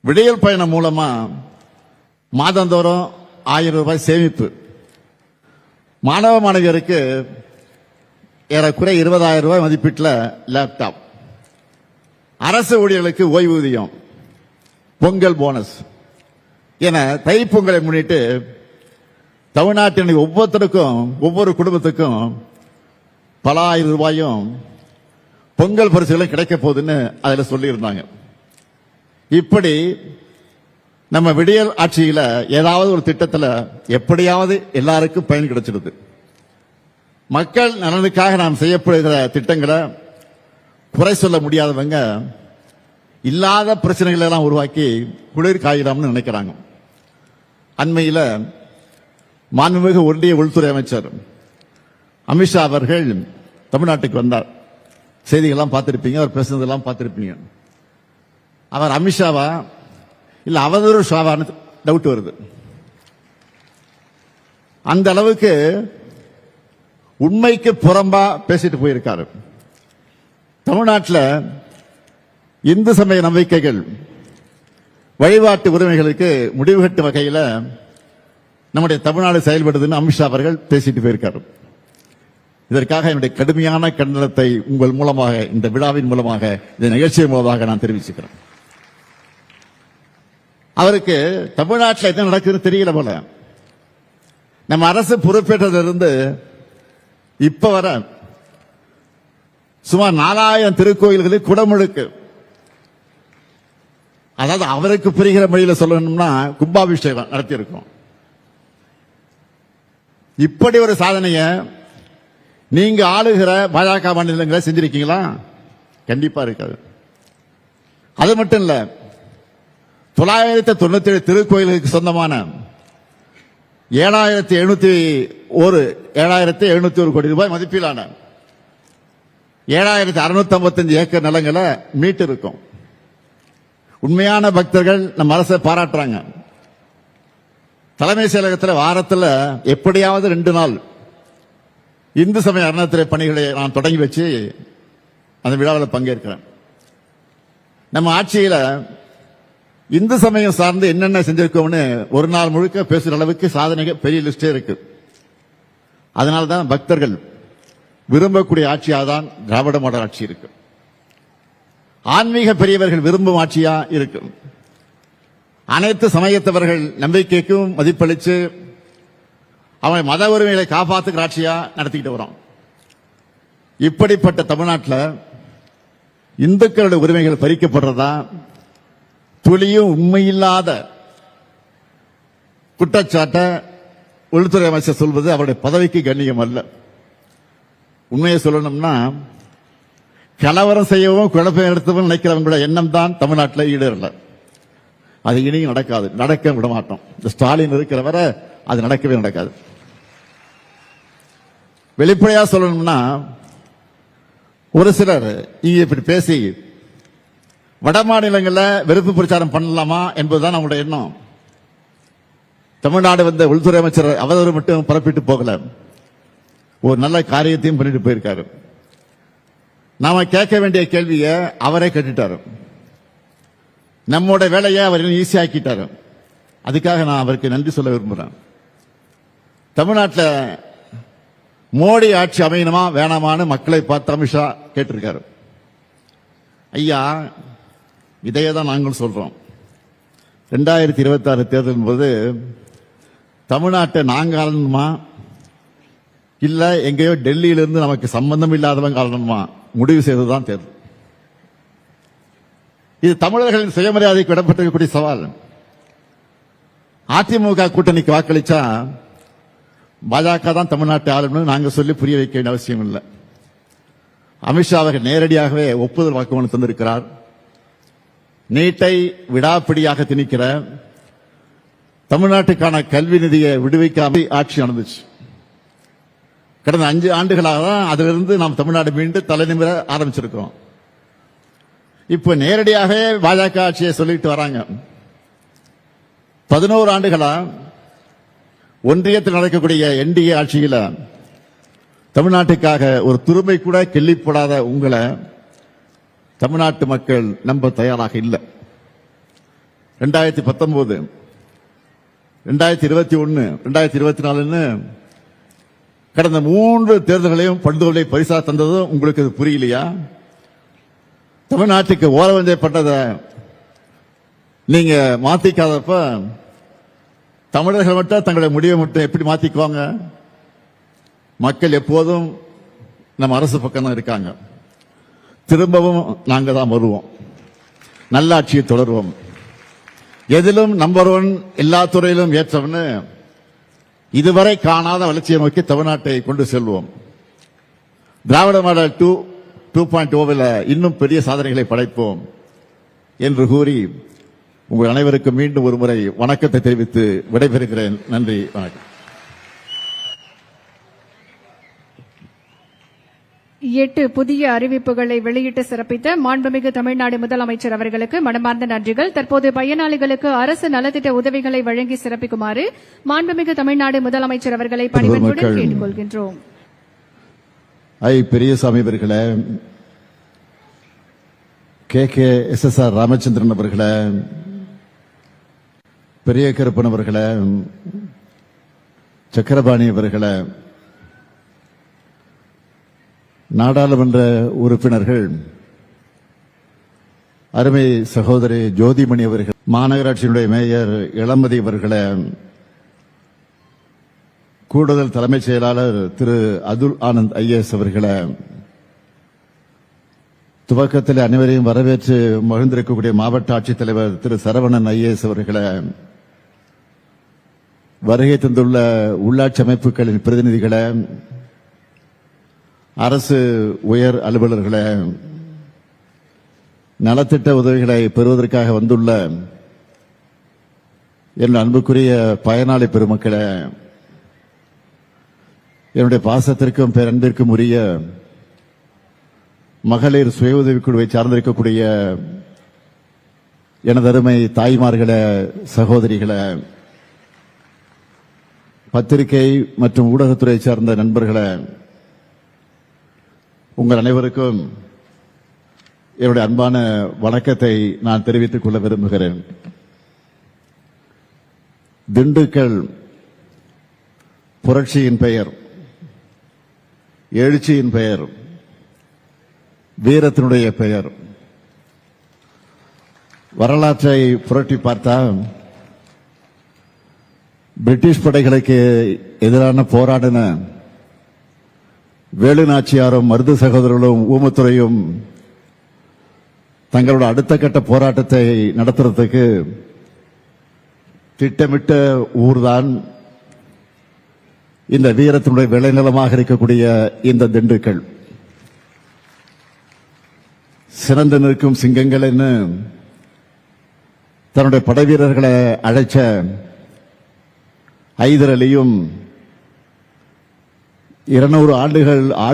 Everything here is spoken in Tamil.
விடியல் பயணம் மூலமா மாதந்தோறும் 1000 ரூபாய் சேமிப்பு. மாணவ மாணவியருக்கு ஏறக்குறை 20,000 ரூபாய் மதிப்பீட்டில் லேப்டாப். அரசு ஊழியர்களுக்கு ஓய்வூதியம், பொங்கல் போனஸ் என தைப்பொங்கலை முன்னிட்டு தமிழ்நாட்டின் ஒவ்வொருத்தருக்கும் ஒவ்வொரு குடும்பத்துக்கும் பல ஆயிரம் ரூபாயும் பொங்கல் பரிசுகளும் கிடைக்க போகுதுன்னு அதில் சொல்லியிருந்தாங்க. இப்படி நம்ம விடியல் ஆட்சியில ஏதாவது ஒரு திட்டத்தில் எப்படியாவது எல்லாருக்கும் பயன் கிடைச்சிடுது. மக்கள் நலனுக்காக நாம் செய்யப்படுகிற திட்டங்களை குறை சொல்ல முடியாதவங்க இல்லாத பிரச்சனைகளை எல்லாம் உருவாக்கி குளிர் காயிடாம்னு நினைக்கிறாங்க. அண்மையில் மாண்புமிகு ஒன்றிய உள்துறை அமைச்சர் அமித்ஷா அவர்கள் தமிழ்நாட்டுக்கு வந்தார். செய்திகள்லாம் பார்த்திருப்பீங்க, அவர் பேசுனதெல்லாம் பார்த்திருப்பீங்க. அவர் அமித்ஷாவா இல்ல அவதூறு ஷாவான்னு டவுட் வருது. அந்த அளவுக்கு உண்மைக்கு புறம்பா பேசிட்டு போயிருக்காரு. தமிழ்நாட்டில் இந்து சமய நம்பிக்கைகள் வழிபாட்டு உரிமைகளுக்கு முடிவு கட்டும் வகையில் நம்முடைய தமிழ்நாடு செயல்படுதுன்னு அமித்ஷா அவர்கள் பேசிட்டு போயிருக்காரு. இதற்காக என்னுடைய கடுமையான கண்டனத்தை உங்கள் மூலமாக, இந்த விழாவின் மூலமாக, இந்த நிகழ்ச்சியின் மூலமாக நான் தெரிவிச்சுக்கிறேன். அவருக்கு தமிழ்நாட்டில் என்ன நடக்குதுன்னு தெரியல போல. நம்ம அரசு பொறுப்பேற்றதிலிருந்து இப்ப வர சுமார் 4000 திருக்கோயில்களில் குடமுழுக்கு. அதாவது அவருக்கு புரிகிற மொழியில் சொல்லணும்னா கும்பாபிஷேகம் நடத்தியிருக்கோம். இப்படி ஒரு சாதனையை நீங்க ஆளுகிற பாஜக மாநிலங்களை செஞ்சிருக்கீங்களா? கண்டிப்பா இருக்காது. அது மட்டும் இல்ல, 997 திருக்கோயிலுக்கு சொந்தமான 7,701 கோடி ரூபாய் மதிப்பிலான 7,655 ஏக்கர் நிலங்களை மீட்டு இருக்கும். உண்மையான பக்தர்கள் நம்ம அரசை பாராட்டுறாங்க. தலைமை செயலகத்தில் வாரத்தில் எப்படியாவது 2 நாள் இந்து சமய அறநிலையத்துறை பணிகளை நான் தொடங்கி வச்சு அந்த விழாவில் பங்கேற்கிறேன். நம்ம ஆட்சியில் இந்து சமயம் சார்ந்து என்னென்ன செஞ்சிருக்கோம்னு ஒரு நாள் முழுக்க பேசுற அளவுக்கு சாதனைகள் பெரிய லிஸ்டே இருக்கு. அதனால்தான் பக்தர்கள் விரும்பக்கூடிய ஆட்சியாக தான் திராவிட மாடல் ஆட்சி இருக்கு. ஆன்மீக பெரியவர்கள் விரும்பும் ஆட்சியா இருக்கு. அனைத்து சமயத்தவர்கள் நம்பிக்கைக்கும் மதிப்பளிச்சு அவங்க மத உரிமைகளை காப்பாற்றுகிற ஆட்சியா நடத்திக்கிட்டு வரோம். இப்படிப்பட்ட தமிழ்நாட்டில் இந்துக்களுடைய உரிமைகள் பறிக்கப்படுறதா துளியும் உண்மையில்லாத குற்றச்சாட்டை உள்துறை அமைச்சர் சொல்வது அவருடைய பதவிக்கு கண்ணியம் அல்ல. உண்மையை சொல்லணும்னா கலவரம் செய்யவும் குழப்பம் எடுத்தவும் நினைக்கிறவங்களோட எண்ணம் தான் தமிழ்நாட்டில் ஈடேறல. அது இனியும் நடக்காது, நடக்க விட மாட்டோம். இந்த ஸ்டாலின் இருக்கிற வரை அது நடக்கவே நடக்காது. வெளிப்படையா சொல்லணும்னா ஒரு சிலர் இங்க இப்படி பேசி வட மாநிலங்களில் வெறுப்பு பிரச்சாரம் பண்ணலாமா என்பதுதான் நம்முடைய எண்ணம். தமிழ்நாடு வந்த உள்துறை அமைச்சர் அவதூறு மட்டும் பரப்பிட்டு போகல, ஒரு நல்ல காரியத்தையும் பண்ணிட்டு போயிருக்காரு. நாம கேட்க வேண்டிய கேள்வியை அவரே கேட்டுட்டாரு. நம்மோட வேலையை அவர் ஈஸியாக்கிட்டாரு. அதுக்காக நான் அவருக்கு நன்றி சொல்ல விரும்புகிறேன். தமிழ்நாட்டில் மோடி ஆட்சி அமையணுமா வேணாமான்னு மக்களை பார்த்து அமித்ஷா கேட்டிருக்காரு. ஐயா, இதையே தான் நாங்கள் சொல்றோம். 2026 தேர்தலின் போது தமிழ்நாட்டை நாங்கள் ஆளணுமா இல்ல எங்கேயோ டெல்லியிலிருந்து நமக்கு சம்பந்தம் இல்லாதவங்க ஆளணுமா முடிவு செய்ததுதான் தேர்தல். இது தமிழர்களின் சுயமரியாதைக்கு இடம்பெற்றிருக்கக்கூடிய சவால். அதிமுக கூட்டணிக்கு வாக்களிச்சா பாஜக தான் தமிழ்நாட்டை ஆளணும்னு நாங்க சொல்லி புரிய வைக்க வேண்டிய அவசியம் இல்லை. அமித்ஷா அவர்கள் நேரடியாகவே ஒப்புதல் வாக்குமூலம் தந்திருக்கிறார். நீட்டை விடாப்பிடியாக திணிக்கிற தமிழ்நாட்டுக்கான கல்வி நிதியை விடுவிக்காமல் ஆட்சி நடந்துச்சு. கடந்த 5 ஆண்டுகளாக தான் அதிலிருந்து நாம் தமிழ்நாடு மீண்டு தலைநிமிர ஆரம்பிச்சிருக்கிறோம். இப்ப நேரடியாகவே பாஜக ஆட்சியை சொல்லிட்டு வராங்க. 11 ஆண்டுகளா ஒன்றியத்தில் நடக்கக்கூடிய என்டிஏ ஆட்சியில் தமிழ்நாட்டுக்காக ஒரு துருமை கூட கிள்ளிப்படாத உங்களை தமிழ்நாட்டு மக்கள் நம்ப தயாராக இல்லை. 2019, 2021, 2024 கடந்த 3 தேர்தல்களையும் பண்டுகளை பரிசா தந்ததும் உங்களுக்கு இது புரியலையா? தமிழ்நாட்டுக்கு ஓரவஞ்சப்பட்டதை நீங்க மாத்திக்காதப்ப தமிழர்கள் மட்டும் தங்களுடைய முடிவை மட்டும் எப்படி மாத்திக்குவாங்க? மக்கள் எப்போதும் நம்ம அரசு பக்கம் தான் இருக்காங்க. திரும்பவும் நாங்க தான் வருவோம், நல்லாட்சியை தொடருவோம். எதிலும் நம்பர் 1, எல்லா துறையிலும் ஏற்றவன்னு இதுவரை காணாத வளர்ச்சியை நோக்கி தமிழ்நாட்டை கொண்டு செல்வோம். திராவிட மாடல் 2.0 இன்னும் பெரிய சாதனைகளை படைப்போம் என்று கூறி உங்கள் அனைவருக்கும் மீண்டும் ஒரு முறை வணக்கத்தை தெரிவித்து விடைபெறுகிறேன். நன்றி, வணக்கம். 8 புதிய அறிவிப்புகளை வெளியிட்டு சிறப்பித்த மாண்புமிகு தமிழ்நாடு முதலமைச்சர் அவர்களுக்கு மனமார்ந்த நன்றிகள். தற்போது பயனாளிகளுக்கு அரசு நலத்திட்ட உதவிகளை வழங்கி சிறப்பிக்குமாறு மாண்புமிகு தமிழ்நாடு முதலமைச்சர் அவர்களை பணிவன்புடன் கேட்டுக் கொள்கின்றோம். பெரியசாமி அவர்களே, KKSSR ராமச்சந்திரன் அவர்களே, பெரிய கருப்பன் அவர்களே, சக்கரபாணி அவர்களே, நாடாளுமன்ற உறுப்பினர்கள், அருமை சகோதரி ஜோதிமணி அவர்கள், மாநகராட்சியினுடைய மேயர் இளமதி அவர்களே, கூடுதல் தலைமைச் செயலாளர் திரு அதுல் ஆனந்த் IAS அவர்களே, துவக்கத்தில் அனைவரையும் வரவேற்று மகிழ்ந்திருக்கக்கூடிய மாவட்ட ஆட்சித்தலைவர் திரு சரவணன் IAS அவர்களே, வருகை தந்துள்ள உள்ளாட்சி அமைப்புகளின் பிரதிநிதிகளே, அரசு உயர் அலுவலர்களே, நலத்திட்ட உதவிகளை பெறுவதற்காக வந்துள்ள என் அன்புக்குரிய பயனாளி பெருமக்களே, என்னுடைய பாசத்திற்கும் பேரன்பிற்கும் உரிய மகளிர் சுய உதவிக்குழுவை சார்ந்திருக்கக்கூடிய எனது அருமை தாய்மார்களே, சகோதரிகளே, பத்திரிகை மற்றும் ஊடகத்துறை சார்ந்த நண்பர்களே, உங்கள் அனைவருக்கும் என்னுடைய அன்பான வணக்கத்தை நான் தெரிவித்துக் கொள்ள விரும்புகிறேன். திண்டுக்கல் புரட்சியின் பெயர், எழுச்சியின் பெயர், வீரத்தினுடைய பெயர். வரலாற்றை புரட்டி பார்த்தா பிரிட்டிஷ் படைகளுக்கு எதிரான போராடின வேலு நாச்சியாரும் மருது சகோதரர்களும் ஊமத்துறையும் தங்களோட அடுத்த கட்ட போராட்டத்தை நடத்துறதுக்கு திட்டமிட்ட ஊர்தான் இந்த வீரத்தினுடைய விளைநிலமாக இருக்கக்கூடிய இந்த திண்டுக்கல். சிறந்து நிற்கும் சிங்கங்கள் என்று தன்னுடைய படை வீரர்களை அழைச்ச ஐதர் அலியும் 200 ஆண்டுகள்